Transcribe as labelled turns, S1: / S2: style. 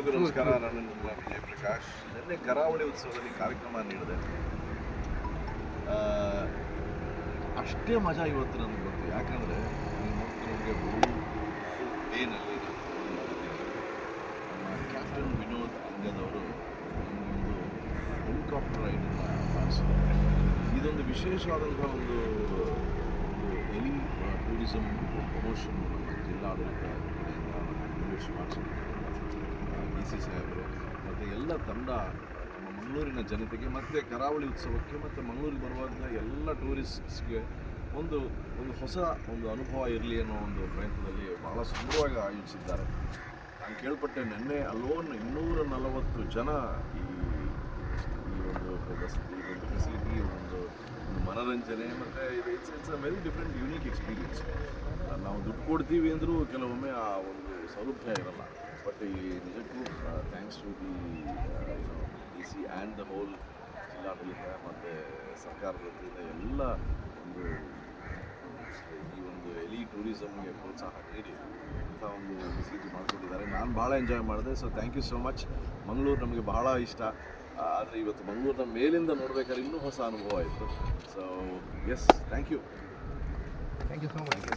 S1: ಎಲ್ರಿಗೂ ನಮಸ್ಕಾರ. ನಾನು ನಿಮ್ಮ ವಿಜಯ್ ಪ್ರಕಾಶ್. ನಿನ್ನೆ ಕರಾವಳಿ ಉತ್ಸವದಲ್ಲಿ ಕಾರ್ಯಕ್ರಮ ನೀಡಿದೆ. ಅಷ್ಟೇ ಮಜಾ ಇವತ್ತು ನನಗೆ ಗೊತ್ತು. ಯಾಕಂದರೆ ನಮಗೆ ಡೇನಲ್ಲಿ ನಮ್ಮ ಕ್ಯಾಪ್ಟನ್ ವಿನೋದ್ ಅಂಗದವರು ನಮಗೊಂದು ಹೆಲಿಕಾಪ್ಟರ್ ರೈಡನ್ನು ಮಾಡಿಸಿದ್ದಾರೆ. ಇದೊಂದು ವಿಶೇಷವಾದಂಥ ಒಂದು ಎಲಿ ಟೂರಿಸಂ ಪ್ರಮೋಷನ್ ನಮ್ಮ ಜಿಲ್ಲಾಡಳಿತ ಮಾಡಿಸಿದ್ದಾರೆ. ಡಿ ಸಿ ಸಾಹೇಬರು ಮತ್ತು ಎಲ್ಲ ತಂಡ ನಮ್ಮ ಮಂಗಳೂರಿನ ಜನತೆಗೆ ಮತ್ತು ಕರಾವಳಿ ಉತ್ಸವಕ್ಕೆ ಮತ್ತು ಮಂಗಳೂರಿಗೆ ಬರುವಂಥ ಎಲ್ಲ ಟೂರಿಸ್ಟ್ಸ್ಗೆ ಒಂದು ಹೊಸ ಅನುಭವ ಇರಲಿ ಅನ್ನೋ ಒಂದು ಪ್ರಯತ್ನದಲ್ಲಿ ಭಾಳ ಸುಂದರವಾಗಿ ಆಯೋಜಿಸಿದ್ದಾರೆ. ನಾನು ಕೇಳ್ಪಟ್ಟೆ ನಿನ್ನೆ ಅಲ್ಲೋನ್ 240 ಜನ ಈ ಒಂದು ಫೆಸಿಲಿಟಿ, ಒಂದು ಮನೋರಂಜನೆ ಮತ್ತು it's a very different unique experience. ನಾವು ದುಡ್ಡು ಕೊಡ್ತೀವಿ ಅಂದರೂ ಕೆಲವೊಮ್ಮೆ ಆ ಒಂದು ಸೌಲಭ್ಯ ಇರಲ್ಲ. ಬಟ್ ಈ ನಿಜಕ್ಕೂ thanks to the D C and the whole ಜಿಲ್ಲಾಡಳಿತ ಮತ್ತು ಸರ್ಕಾರದ ವತಿಯಿಂದ ಎಲ್ಲ ಈ ಒಂದು ಎಲಿ ಟೂರಿಸಮ್ಗೆ ಪ್ರೋತ್ಸಾಹ ನೀಡಿ ಇಂಥ ಒಂದು ಫೆಸಿಲಿಟಿ ಮಾಡಿಕೊಟ್ಟಿದ್ದಾರೆ. ನಾನು ಭಾಳ ಎಂಜಾಯ್ ಮಾಡಿದೆ. So thank you so much. Mangaluru ನಮಗೆ ಭಾಳ ಇಷ್ಟ. ಆದರೆ ಇವತ್ತು ಮಂಗಳೂರನ್ನ ಮೇಲಿಂದ ನೋಡಬೇಕಾದ್ರೆ ಇನ್ನೂ ಹೊಸ ಅನುಭವ ಆಯಿತು. So yes, thank you
S2: so much.